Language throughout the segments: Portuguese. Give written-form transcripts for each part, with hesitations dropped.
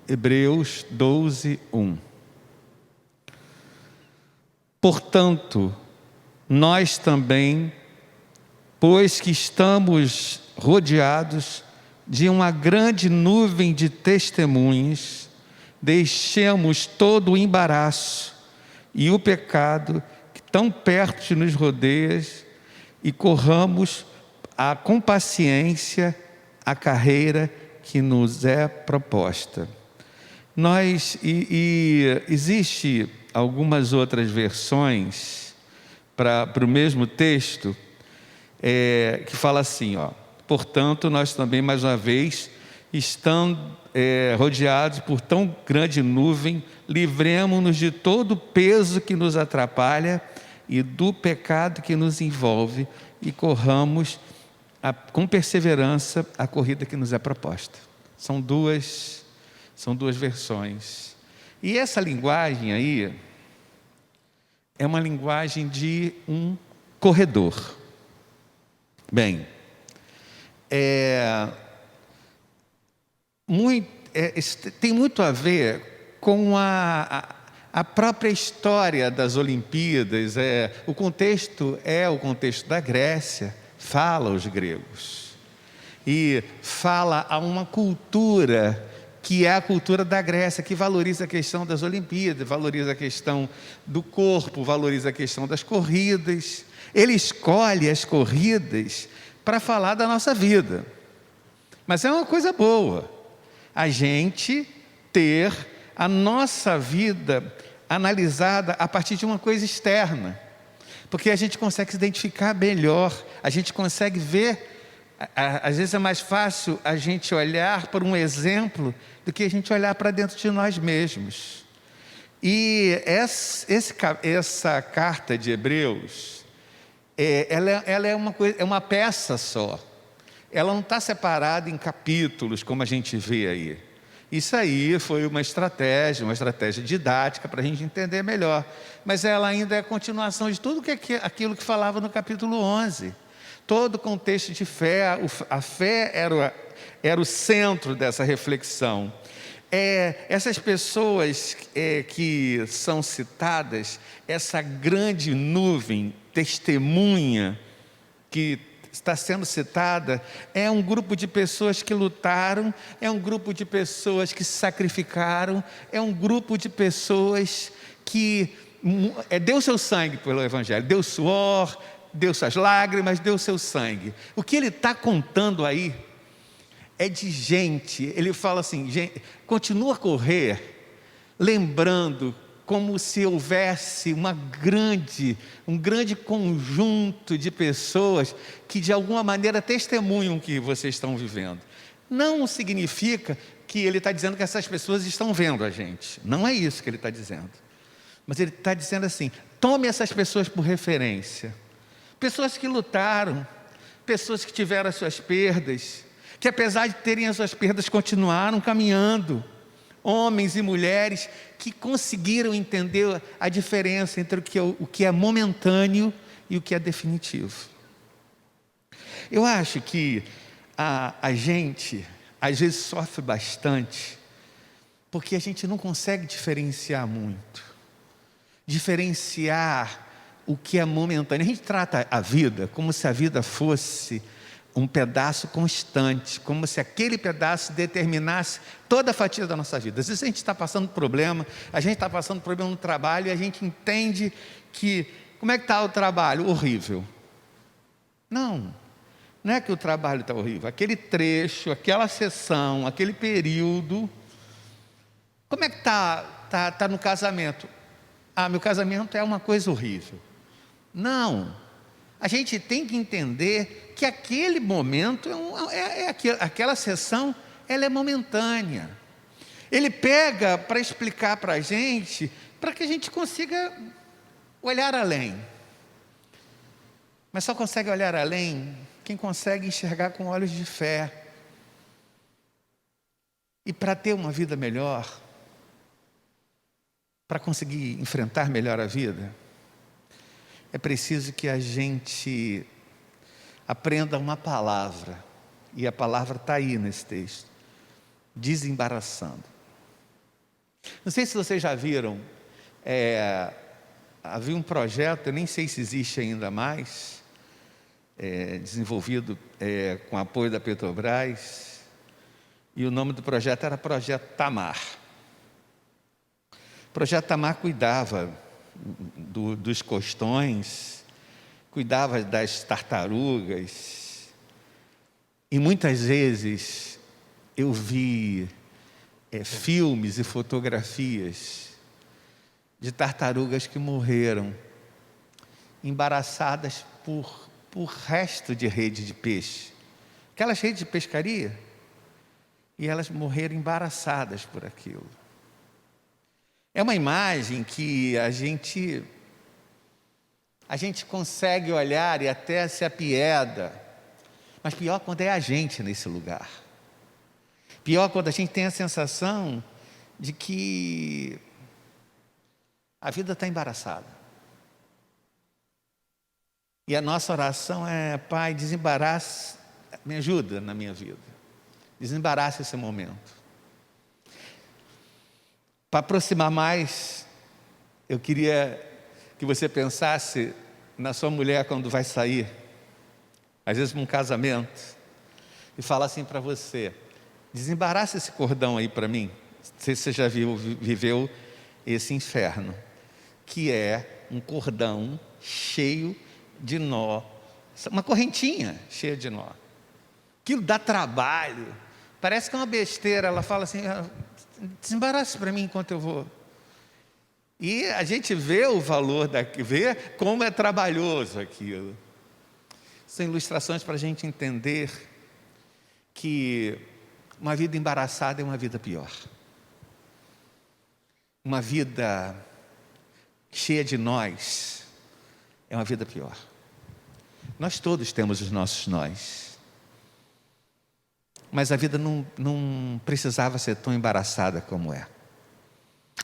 Hebreus 12, 1. Portanto, nós também, pois que estamos rodeados de uma grande nuvem de testemunhas, deixemos todo o embaraço e o pecado que tão perto nos rodeia e corramos com paciência a carreira que nos é proposta. Existe algumas outras versões para o mesmo texto, que fala assim, portanto, nós também, mais uma vez, estando rodeados por tão grande nuvem, livremo-nos de todo o peso que nos atrapalha e do pecado que nos envolve e corramos com perseverança a corrida que nos é proposta. São duas versões. E essa linguagem aí é uma linguagem de um corredor. Bem, tem muito a ver com a própria história das Olimpíadas. O contexto é o contexto da Grécia, fala aos gregos. E fala a uma cultura que é a cultura da Grécia, que valoriza a questão das Olimpíadas, valoriza a questão do corpo, valoriza a questão das corridas. Ele escolhe as corridas para falar da nossa vida. Mas é uma coisa boa, a gente ter a nossa vida analisada a partir de uma coisa externa. Porque a gente consegue se identificar melhor, a gente consegue ver. Às vezes é mais fácil a gente olhar para um exemplo do que a gente olhar para dentro de nós mesmos. E essa carta de Hebreus, ela é uma peça só. Ela não está separada em capítulos, como a gente vê aí. Isso aí foi uma estratégia didática para a gente entender melhor. Mas ela ainda é a continuação de tudo aquilo que falava no capítulo 11. Todo o contexto de fé, a fé era o centro dessa reflexão. Essas pessoas que são citadas, essa grande nuvem, testemunha, que está sendo citada, é um grupo de pessoas que lutaram, é um grupo de pessoas que se sacrificaram, é um grupo de pessoas que deu seu sangue pelo Evangelho, deu suor, deu suas lágrimas, deu seu sangue. O que ele está contando aí é de gente. Ele fala assim, gente, continua a correr, lembrando como se houvesse um grande conjunto de pessoas que de alguma maneira testemunham o que vocês estão vivendo. Não significa que ele está dizendo que essas pessoas estão vendo a gente. Não é isso que ele está dizendo. Mas ele está dizendo assim, tome essas pessoas por referência. Pessoas que lutaram, pessoas que tiveram as suas perdas, que apesar de terem as suas perdas, continuaram caminhando. Homens e mulheres que conseguiram entender a diferença entre o que é momentâneo e o que é definitivo. Eu acho que a gente, às vezes, sofre bastante, porque a gente não consegue diferenciar muito. Diferenciar o que é momentâneo. A gente trata a vida como se a vida fosse um pedaço constante, como se aquele pedaço determinasse toda a fatia da nossa vida. Às vezes a gente está passando problema, a gente está passando problema no trabalho e a gente entende que, como é que está o trabalho? Horrível. Não é que o trabalho está horrível, aquele trecho, aquela sessão, aquele período. Como é que está no casamento? Meu casamento é uma coisa horrível. Não, a gente tem que entender que aquele momento, aquela sessão, ela é momentânea. Ele pega para explicar para a gente, para que a gente consiga olhar além. Mas só consegue olhar além quem consegue enxergar com olhos de fé. E para ter uma vida melhor, para conseguir enfrentar melhor a vida, é preciso que a gente aprenda uma palavra, e a palavra está aí nesse texto, desembaraçando. Não sei se vocês já viram, havia um projeto, eu nem sei se existe ainda mais, desenvolvido com apoio da Petrobras, e o nome do projeto era Projeto Tamar. O Projeto Tamar cuidava dos costões, cuidava das tartarugas, e muitas vezes eu vi filmes e fotografias de tartarugas que morreram embaraçadas por resto de rede de peixe, aquelas redes de pescaria, e elas morreram embaraçadas por aquilo. É uma imagem que a gente consegue olhar e até se apieda, mas pior quando é a gente nesse lugar. Pior quando a gente tem a sensação de que a vida está embaraçada. E a nossa oração é: Pai, desembarace, me ajuda na minha vida. Desembarace esse momento. Para aproximar mais, eu queria que você pensasse na sua mulher quando vai sair, às vezes para um casamento, e fala assim para você: desembaraça esse cordão aí para mim. Não sei se você já viveu esse inferno, que é um cordão cheio de nó, uma correntinha cheia de nó. Aquilo dá trabalho, parece que é uma besteira. Ela fala assim: desembarace para mim enquanto eu vou. E a gente vê o valor vê como é trabalhoso aquilo. São ilustrações para a gente entender que uma vida embaraçada é uma vida pior. Uma vida cheia de nós é uma vida pior. Nós todos temos os nossos nós. Mas a vida não precisava ser tão embaraçada como é.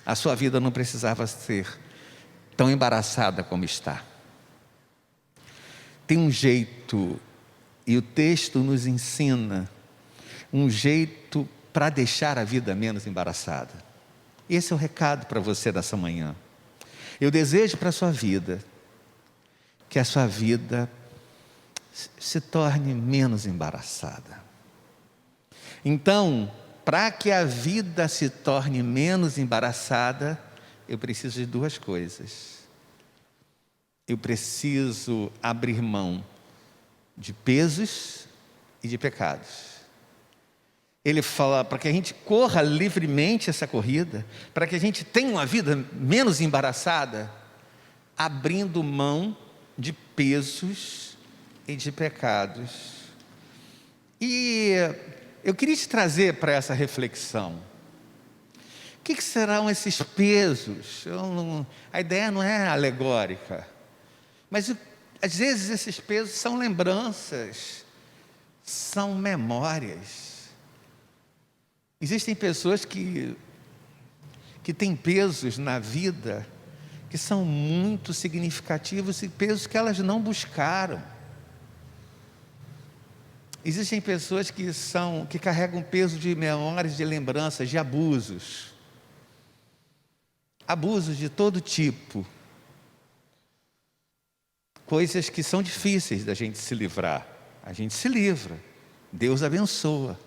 A sua vida não precisava ser tão embaraçada como está. Tem um jeito, e o texto nos ensina, um jeito para deixar a vida menos embaraçada. Esse é o recado para você dessa manhã. Eu desejo para a sua vida que a sua vida se torne menos embaraçada. Então, para que a vida se torne menos embaraçada, eu preciso de duas coisas. Eu preciso abrir mão de pesos e de pecados. Ele fala para que a gente corra livremente essa corrida, para que a gente tenha uma vida menos embaraçada, abrindo mão de pesos e de pecados. E eu queria te trazer para essa reflexão. O que serão esses pesos? A ideia não é alegórica, mas às vezes esses pesos são lembranças, são memórias. Existem pessoas que têm pesos na vida que são muito significativos e pesos que elas não buscaram. Existem pessoas que carregam peso de memórias, de lembranças, de abusos. Abusos de todo tipo. Coisas que são difíceis da gente se livrar. A gente se livra. Deus abençoa.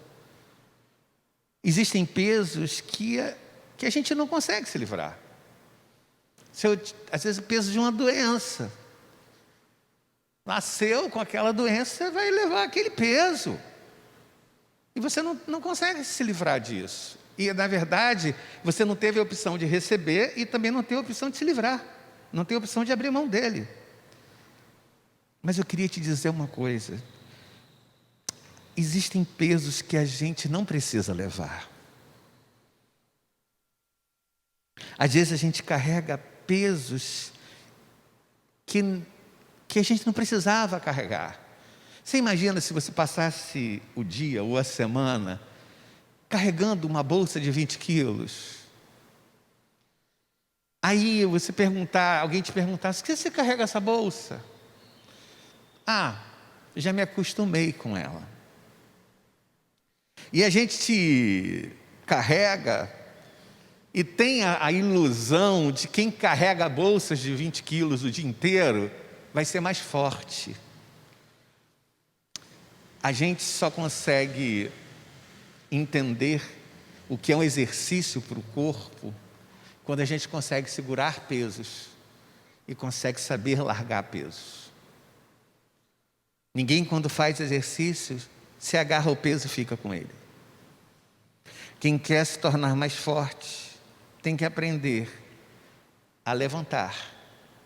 Existem pesos que a gente não consegue se livrar. Às vezes o peso de uma doença. Nasceu com aquela doença, você vai levar aquele peso. E você não consegue se livrar disso. E, na verdade, você não teve a opção de receber e também não teve a opção de se livrar. Não tem a opção de abrir mão dele. Mas eu queria te dizer uma coisa. Existem pesos que a gente não precisa levar. Às vezes a gente carrega pesos que a gente não precisava carregar. Você imagina se você passasse o dia ou a semana carregando uma bolsa de 20 quilos. Aí alguém te perguntasse: por que você carrega essa bolsa? Já me acostumei com ela. E a gente carrega e tem a ilusão de quem carrega bolsas de 20 quilos o dia inteiro vai ser mais forte. A gente só consegue entender o que é um exercício para o corpo quando a gente consegue segurar pesos e consegue saber largar pesos. Ninguém, quando faz exercícios, se agarra ao peso e fica com ele. Quem quer se tornar mais forte tem que aprender a levantar,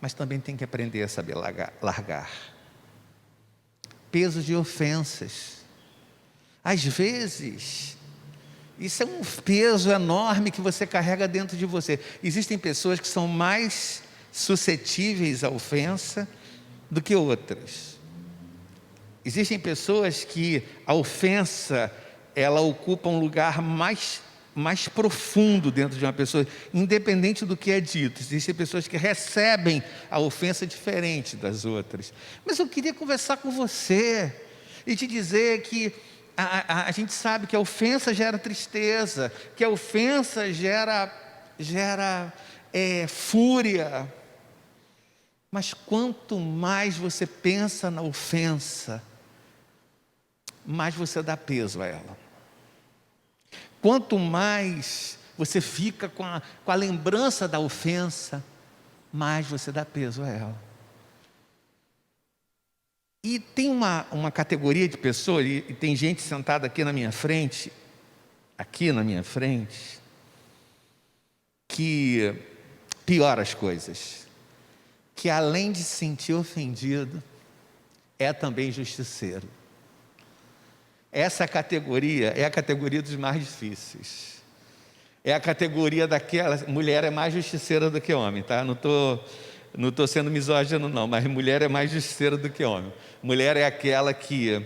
mas também tem que aprender a saber largar. Peso de ofensas. Às vezes, isso é um peso enorme que você carrega dentro de você. Existem pessoas que são mais suscetíveis à ofensa do que outras. Existem pessoas que a ofensa, ela ocupa um lugar mais profundo dentro de uma pessoa, independente do que é dito. Existem pessoas que recebem a ofensa diferente das outras. Mas eu queria conversar com você e te dizer que a gente sabe que a ofensa gera tristeza, que a ofensa gera fúria. Mas quanto mais você pensa na ofensa, mais você dá peso a ela. Quanto mais você fica com a lembrança da ofensa, mais você dá peso a ela. E tem uma categoria de pessoas, e tem gente sentada aqui na minha frente, que piora as coisas. Que além de se sentir ofendido, é também justiceiro. Essa categoria é a categoria dos mais difíceis. É a categoria daquela... Mulher é mais justiceira do que homem, tá? Não estou sendo misógino não, mas mulher é mais justiceira do que homem. Mulher é aquela que...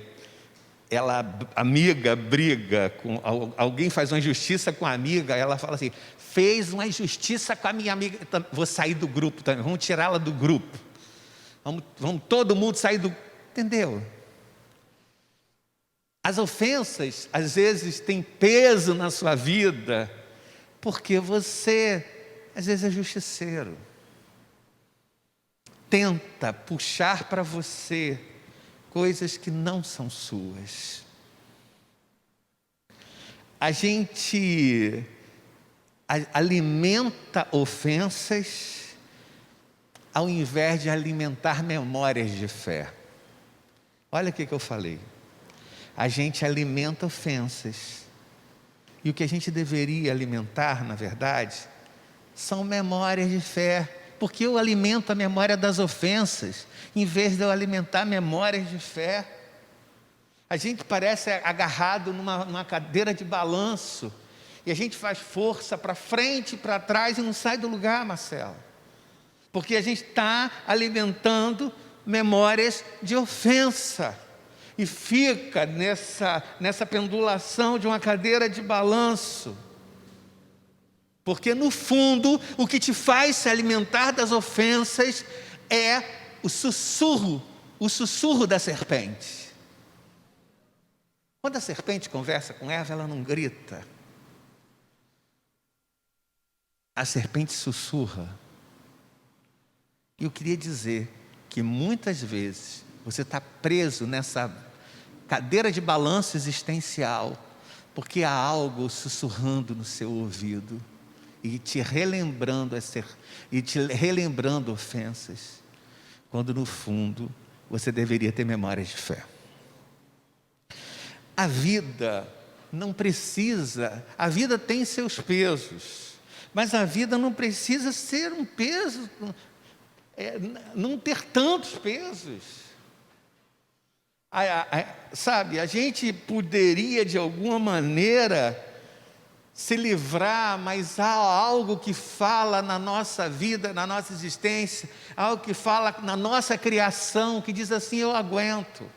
amiga briga, alguém faz uma injustiça com a amiga, ela fala assim, fez uma injustiça com a minha amiga, vou sair do grupo também, vamos tirá-la do grupo. Vamos todo mundo sair do... Entendeu? As ofensas, às vezes, têm peso na sua vida, porque você, às vezes, é justiceiro. Tenta puxar para você coisas que não são suas. A gente alimenta ofensas ao invés de alimentar memórias de fé. Olha o que eu falei. A gente alimenta ofensas. E o que a gente deveria alimentar, na verdade, são memórias de fé. Porque eu alimento a memória das ofensas, em vez de eu alimentar memórias de fé. A gente parece agarrado numa cadeira de balanço, e a gente faz força para frente e para trás e não sai do lugar, Marcelo. Porque a gente está alimentando memórias de ofensa. E fica nessa pendulação de uma cadeira de balanço. Porque no fundo, o que te faz se alimentar das ofensas é o sussurro da serpente. Quando a serpente conversa com Eva, ela não grita. A serpente sussurra. E eu queria dizer que muitas vezes você está preso nessa cadeira de balanço existencial, porque há algo sussurrando no seu ouvido e te relembrando ofensas, quando no fundo você deveria ter memórias de fé. A vida não precisa, a vida tem seus pesos, mas a vida não precisa ser um peso, não ter tantos pesos. Sabe, a gente poderia de alguma maneira se livrar, mas há algo que fala na nossa vida, na nossa existência, algo que fala na nossa criação, que diz assim, eu aguento.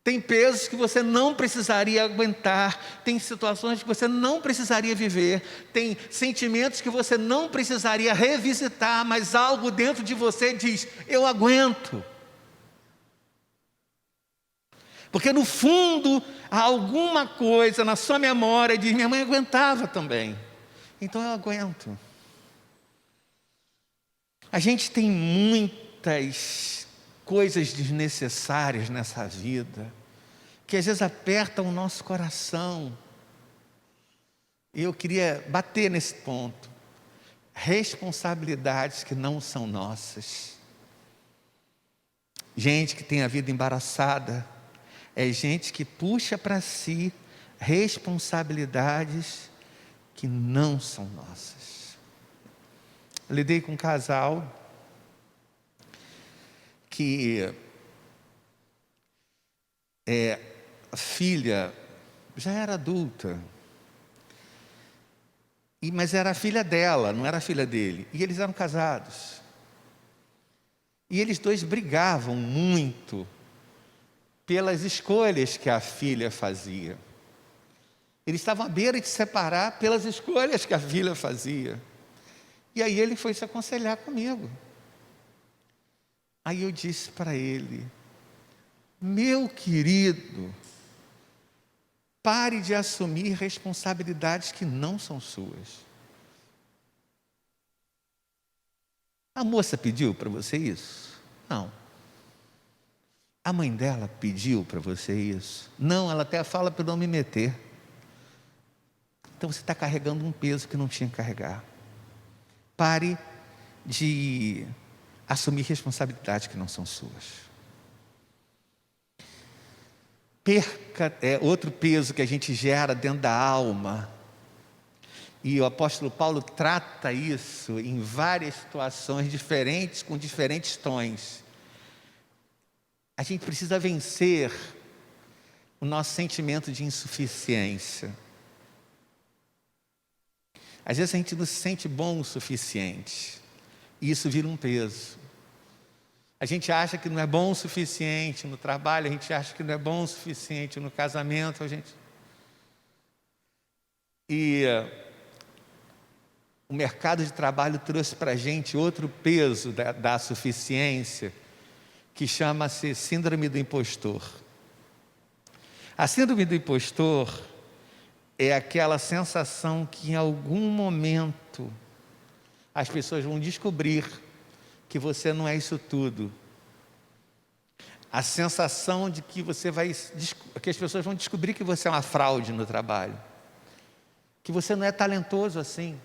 Tem pesos que você não precisaria aguentar, tem situações que você não precisaria viver, tem sentimentos que você não precisaria revisitar, mas algo dentro de você diz, eu aguento. Porque no fundo, há alguma coisa na sua memória que diz, minha mãe aguentava também. Então eu aguento. A gente tem muitas coisas desnecessárias nessa vida, que às vezes apertam o nosso coração. E eu queria bater nesse ponto. Responsabilidades que não são nossas. Gente que tem a vida embaraçada, é gente que puxa para si responsabilidades que não são nossas. Eu lidei com um casal que a filha já era adulta, mas era a filha dela, não era a filha dele. E eles eram casados. E eles dois brigavam muito pelas escolhas que a filha fazia. Eles estavam à beira de se separar pelas escolhas que a filha fazia. E aí ele foi se aconselhar comigo. Aí eu disse para ele: meu querido, pare de assumir responsabilidades que não são suas. A moça pediu para você isso? Não. A mãe dela pediu para você isso? Não, ela até fala para eu não me meter. Então você está carregando um peso que não tinha que carregar. Pare de assumir responsabilidades que não são suas. Perca outro peso que a gente gera dentro da alma. E o apóstolo Paulo trata isso em várias situações diferentes, com diferentes tons. A gente precisa vencer o nosso sentimento de insuficiência. Às vezes a gente não se sente bom o suficiente, e isso vira um peso. A gente acha que não é bom o suficiente no trabalho, a gente acha que não é bom o suficiente no casamento, E o mercado de trabalho trouxe para a gente outro peso da suficiência, que chama-se síndrome do impostor. A síndrome do impostor é aquela sensação que em algum momento as pessoas vão descobrir que você não é isso tudo. A sensação de que que as pessoas vão descobrir que você é uma fraude no trabalho, que você não é talentoso assim,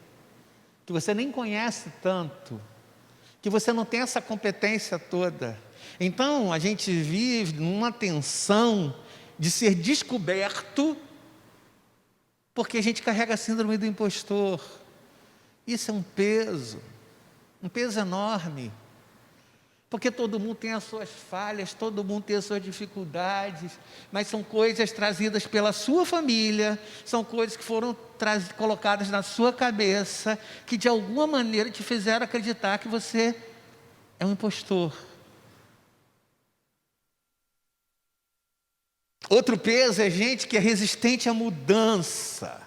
que você nem conhece tanto, que você não tem essa competência toda. Então a gente vive numa tensão de ser descoberto, porque a gente carrega a síndrome do impostor. Isso é um peso enorme, porque todo mundo tem as suas falhas, todo mundo tem as suas dificuldades, mas são coisas trazidas pela sua família, são coisas que foram colocadas na sua cabeça, que de alguma maneira te fizeram acreditar que você é um impostor. Outro peso é gente que é resistente à mudança.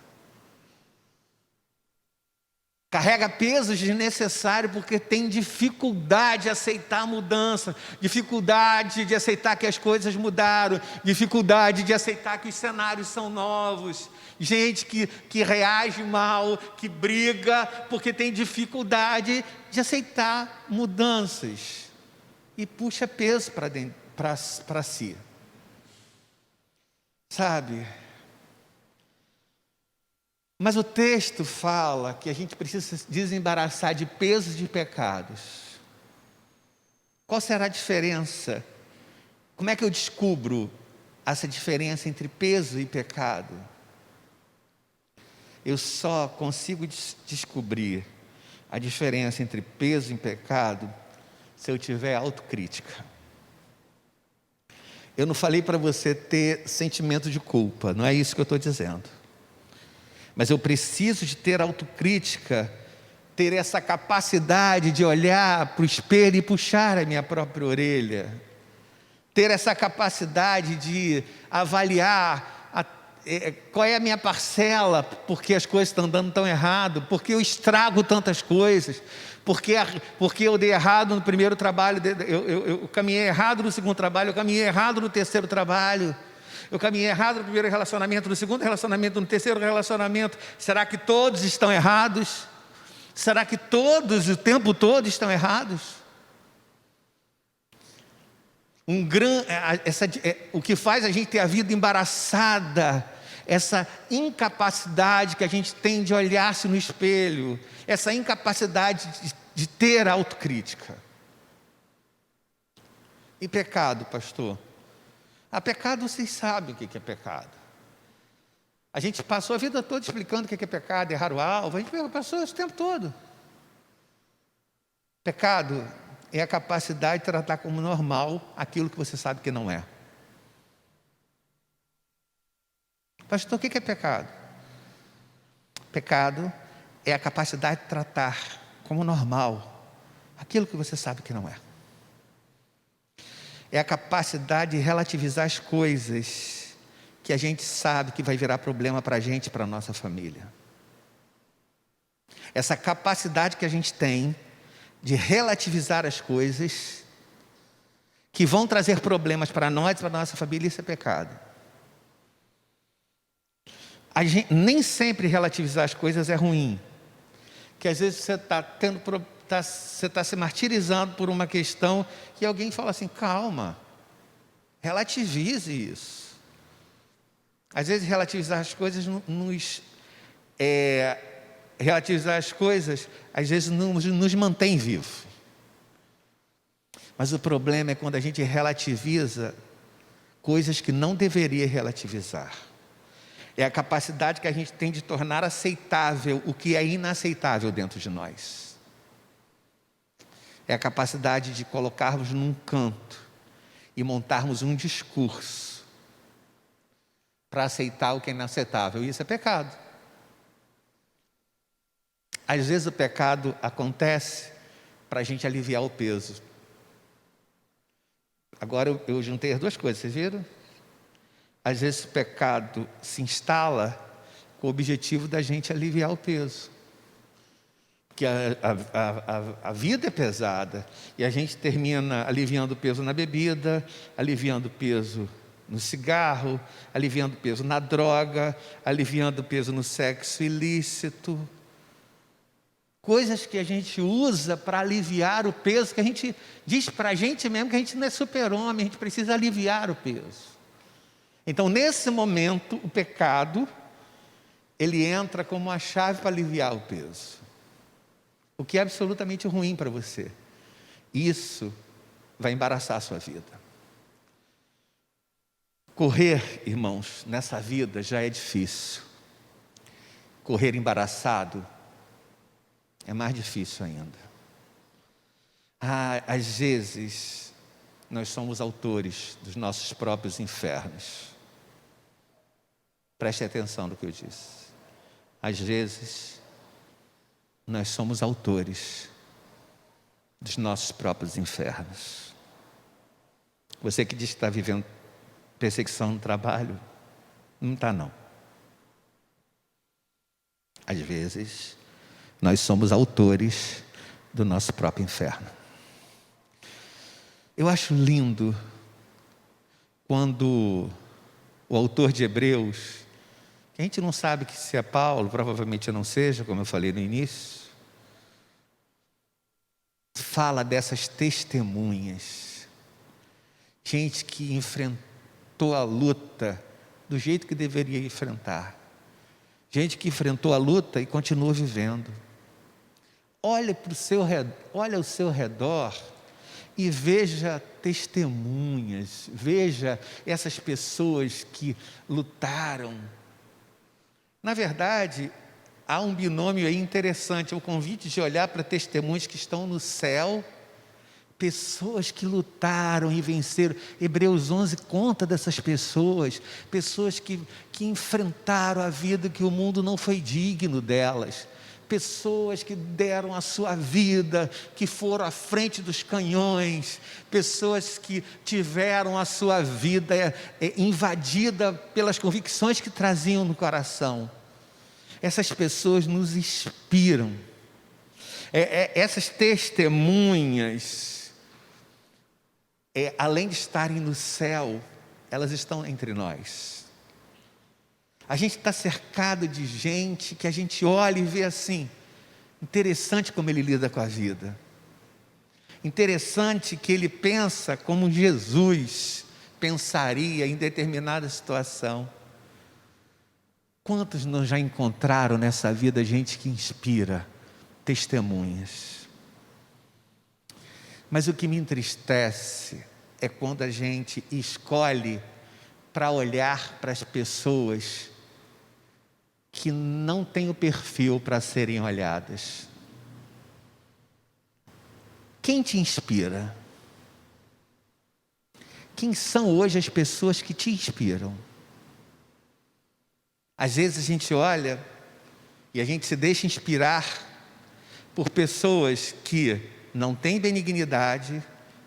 Carrega pesos desnecessários porque tem dificuldade de aceitar a mudança, dificuldade de aceitar que as coisas mudaram, dificuldade de aceitar que os cenários são novos. Gente que reage mal, que briga porque tem dificuldade de aceitar mudanças e puxa peso para si. Sabe? Mas o texto fala que a gente precisa se desembaraçar de pesos de pecados. Qual será a diferença? Como é que eu descubro essa diferença entre peso e pecado? Eu só consigo descobrir a diferença entre peso e pecado se eu tiver autocrítica. Eu não falei para você ter sentimento de culpa, não é isso que eu estou dizendo. Mas eu preciso de ter autocrítica, ter essa capacidade de olhar para o espelho e puxar a minha própria orelha. Ter essa capacidade de avaliar qual é a minha parcela, porque as coisas estão andando tão errado, porque eu estrago tantas coisas, porque eu dei errado no primeiro trabalho, eu caminhei errado no segundo trabalho, eu caminhei errado no terceiro trabalho. eu caminhei errado no primeiro relacionamento, no segundo relacionamento, no terceiro relacionamento. Será que todos estão errados? Será que todos, o tempo todo, estão errados? O que faz a gente ter a vida embaraçada, essa incapacidade que a gente tem de olhar-se no espelho, essa incapacidade de ter autocrítica. E pecado, pastor? Pecado, vocês sabem o que é pecado. A gente passou a vida toda explicando o que é pecado, errar o alvo, a gente passou esse tempo todo. Pecado é a capacidade de tratar como normal aquilo que você sabe que não é. Pastor, o que é pecado? Pecado é a capacidade de tratar como normal aquilo que você sabe que não é. É a capacidade de relativizar as coisas que a gente sabe que vai virar problema para a gente e para a nossa família. Essa capacidade que a gente tem de relativizar as coisas que vão trazer problemas para nós e para a nossa família, isso é pecado. Nem sempre relativizar as coisas é ruim. Que às vezes você está se martirizando por uma questão e alguém fala assim, calma, relativize isso. Às vezes relativizar as coisas às vezes nos mantém vivos. Mas o problema é quando a gente relativiza coisas que não deveria relativizar. É a capacidade que a gente tem de tornar aceitável o que é inaceitável dentro de nós. É a capacidade de colocarmos num canto e montarmos um discurso para aceitar o que é inaceitável. E isso é pecado. Às vezes o pecado acontece para a gente aliviar o peso. Agora eu juntei as duas coisas, vocês viram? Às vezes o pecado se instala com o objetivo da gente aliviar o peso. Porque a vida é pesada e a gente termina aliviando o peso na bebida, aliviando o peso no cigarro, aliviando o peso na droga, aliviando o peso no sexo ilícito. Coisas que a gente usa para aliviar o peso, que a gente diz para a gente mesmo que a gente não é super-homem, a gente precisa aliviar o peso. Então, nesse momento, o pecado, ele entra como uma chave para aliviar o peso. O que é absolutamente ruim para você. Isso vai embaraçar a sua vida. Correr, irmãos, nessa vida já é difícil. Correr embaraçado é mais difícil ainda. Às vezes, nós somos autores dos nossos próprios infernos. Preste atenção no que eu disse. Às vezes, nós somos autores dos nossos próprios infernos. Você que diz que está vivendo perseguição no trabalho, não está não. Às vezes, nós somos autores do nosso próprio inferno. Eu acho lindo quando o autor de Hebreus, que a gente não sabe que se é Paulo, provavelmente não seja, como eu falei no início, fala dessas testemunhas, gente que enfrentou a luta do jeito que deveria enfrentar, gente que enfrentou a luta e continua vivendo. Olha ao seu redor e veja testemunhas, veja essas pessoas que lutaram. Na verdade, há um binômio aí interessante, o convite de olhar para testemunhos que estão no céu, pessoas que lutaram e venceram. Hebreus 11 conta dessas pessoas, pessoas que enfrentaram a vida que o mundo não foi digno delas. Pessoas que deram a sua vida, que foram à frente dos canhões, pessoas que tiveram a sua vida invadida pelas convicções que traziam no coração. Essas pessoas nos inspiram. Essas testemunhas, além de estarem no céu, elas estão entre nós. A gente está cercado de gente que a gente olha e vê assim, interessante como ele lida com a vida. Interessante que ele pensa como Jesus pensaria em determinada situação. Quantos não já encontraram nessa vida gente que inspira, testemunhas? Mas o que me entristece é quando a gente escolhe para olhar para as pessoas que não têm o perfil para serem olhadas. Quem te inspira? Quem são hoje as pessoas que te inspiram? Às vezes a gente olha e a gente se deixa inspirar por pessoas que não têm benignidade,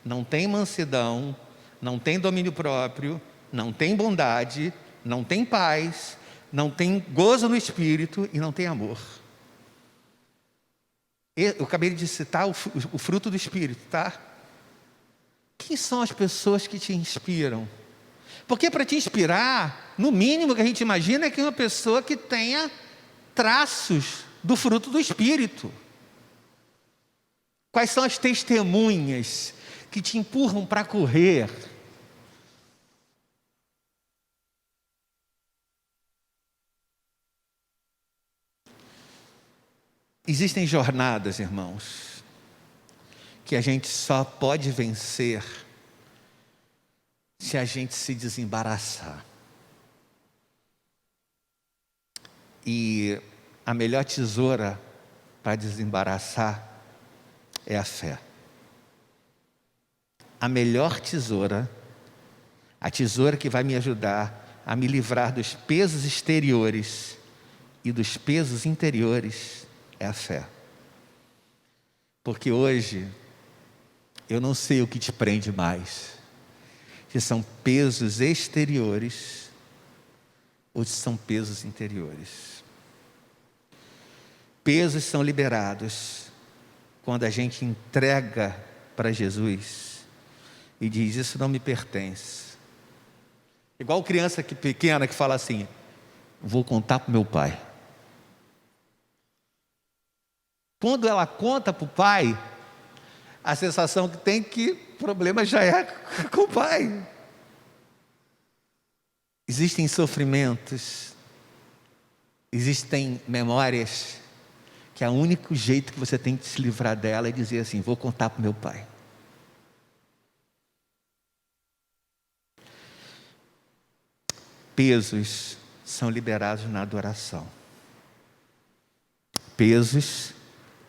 não têm mansidão, não têm domínio próprio, não têm bondade, não têm paz, não têm gozo no espírito e não têm amor. Eu acabei de citar o fruto do espírito, tá? Quem são as pessoas que te inspiram? Porque para te inspirar, no mínimo que a gente imagina é que uma pessoa que tenha traços do fruto do espírito. Quais são as testemunhas que te empurram para correr? Existem jornadas, irmãos, que a gente só pode vencer se a gente se desembaraçar. E a melhor tesoura para desembaraçar é a fé. A melhor tesoura, a tesoura que vai me ajudar a me livrar dos pesos exteriores e dos pesos interiores, é a fé. Porque hoje, eu não sei o que te prende mais. Se são pesos exteriores ou se são pesos interiores. Pesos são liberados quando a gente entrega para Jesus e diz: isso não me pertence. Igual criança pequena que fala assim: vou contar para o meu pai. Quando ela conta para o pai, a sensação que tem que o problema já é com o pai. Existem sofrimentos, existem memórias, que é o único jeito que você tem de se livrar dela é dizer assim: vou contar para o meu pai. Pesos são liberados na adoração. Pesos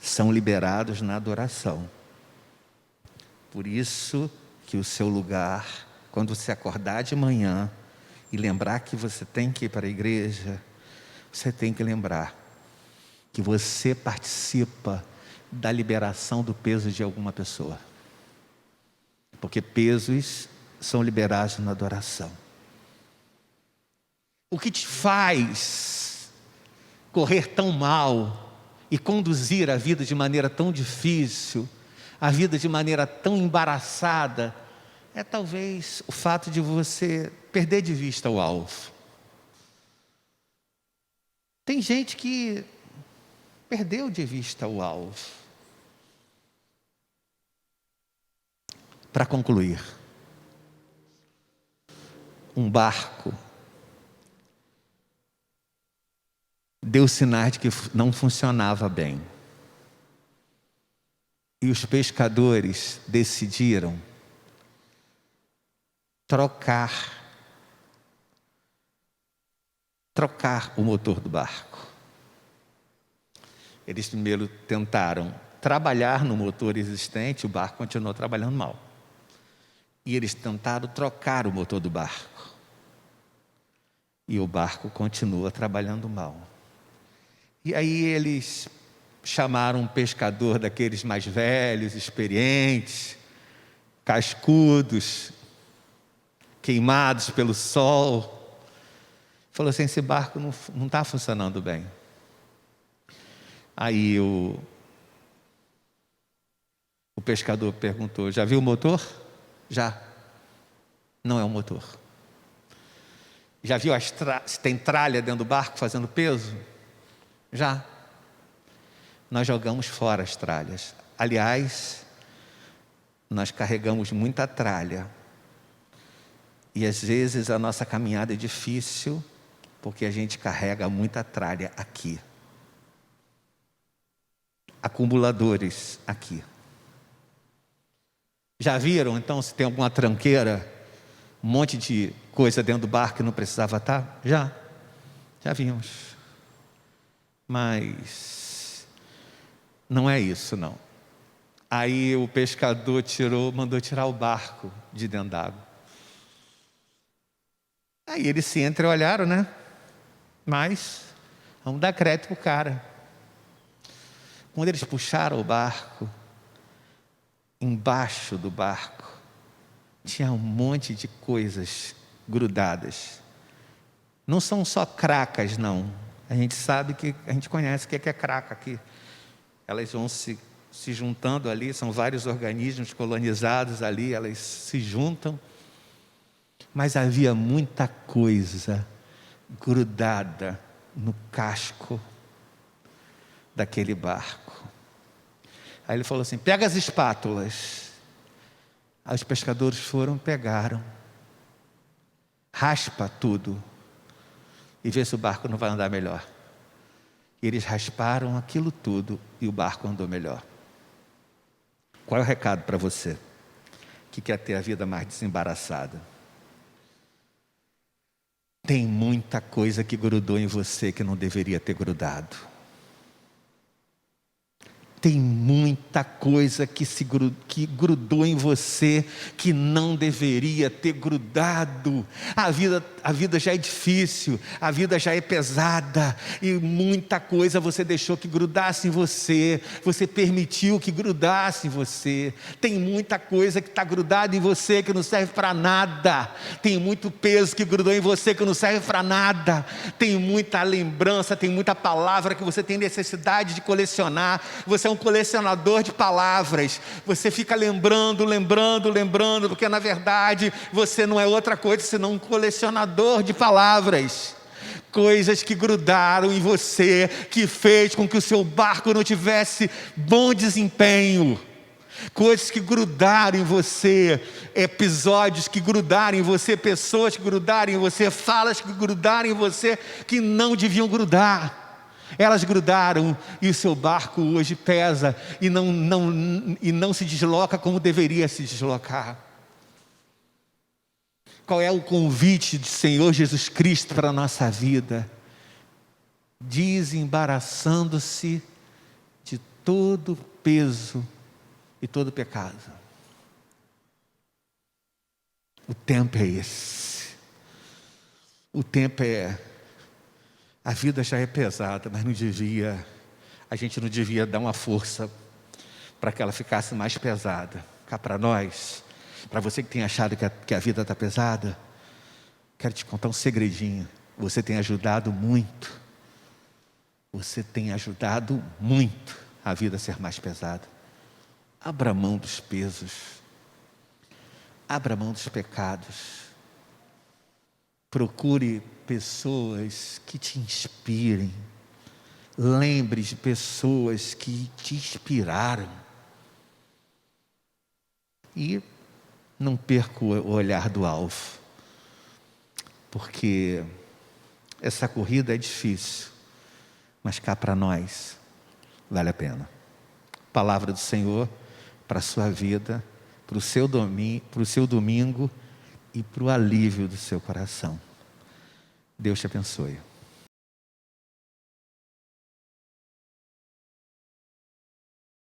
são liberados na adoração. Por isso que o seu lugar, quando você acordar de manhã e lembrar que você tem que ir para a igreja, você tem que lembrar que você participa da liberação do peso de alguma pessoa. Porque pesos são liberados na adoração. O que te faz correr tão mal e conduzir a vida de maneira tão difícil, a vida de maneira tão embaraçada, é talvez o fato de você perder de vista o alvo. Tem gente que perdeu de vista o alvo. Para concluir, um barco deu sinais de que não funcionava bem. E os pescadores decidiram trocar o motor do barco. Eles primeiro tentaram trabalhar no motor existente, o barco continuou trabalhando mal. E eles tentaram trocar o motor do barco. E o barco continua trabalhando mal. E aí eles chamaram um pescador daqueles mais velhos, experientes, cascudos, queimados pelo sol. Falou assim: esse barco não está funcionando bem. Aí o pescador perguntou: já viu o motor? Já. Não é o motor. Já viu se tem tralha dentro do barco fazendo peso? Já. Nós jogamos fora as tralhas. Aliás, nós carregamos muita tralha. E às vezes a nossa caminhada é difícil, porque a gente carrega muita tralha aqui. Acumuladores aqui. Já viram, então, se tem alguma tranqueira, um monte de coisa dentro do barco que não precisava estar? Já vimos. Mas não é isso, não. Aí o pescador mandou tirar o barco de dentro d'água. Aí eles se entreolharam, né? Mas vamos dar crédito pro cara. Quando eles puxaram o barco, embaixo do barco tinha um monte de coisas grudadas. Não são só cracas, não. A gente sabe que, a gente conhece o que é craca aqui. Elas vão se juntando ali, são vários organismos colonizados ali, elas se juntam. Mas havia muita coisa grudada no casco daquele barco. Aí ele falou assim: pega as espátulas. Aí os pescadores foram, pegaram. Raspa tudo e vê se o barco não vai andar melhor. E eles rasparam aquilo tudo e o barco andou melhor. Qual é o recado para você que quer ter a vida mais desembaraçada? Tem muita coisa que grudou em você que não deveria ter grudado. Tem muita coisa que grudou em você que não deveria ter grudado. A vida já é difícil, a vida já é pesada, e muita coisa você deixou que grudasse em você, você permitiu que grudasse em você. Tem muita coisa que está grudada em você que não serve para nada. Tem muito peso que grudou em você que não serve para nada. Tem muita lembrança, tem muita palavra que você tem necessidade de colecionar. Você é um colecionador de palavras. Você fica lembrando, porque na verdade você não é outra coisa senão um colecionador de palavras. Coisas que grudaram em você, que fez com que o seu barco não tivesse bom desempenho. Coisas que grudaram em você, episódios que grudaram em você, pessoas que grudaram em você, falas que grudaram em você, que não deviam grudar. Elas grudaram e o seu barco hoje pesa e não se desloca como deveria se deslocar. Qual é o convite do Senhor Jesus Cristo para a nossa vida? Desembaraçando-se de todo peso e todo pecado. O tempo é esse. O tempo é... A vida já é pesada, mas a gente não devia dar uma força para que ela ficasse mais pesada. Cá para nós, para você que tem achado que a vida está pesada, quero te contar um segredinho. Você tem ajudado muito. Você tem ajudado muito a vida a ser mais pesada. Abra mão dos pesos. Abra mão dos pecados. Procure pessoas que te inspirem. Lembre de pessoas que te inspiraram. E não perca o olhar do alvo. Porque essa corrida é difícil. Mas cá para nós, vale a pena. Palavra do Senhor para a sua vida, para o seu domingo e para o alívio do seu coração. Deus te abençoe.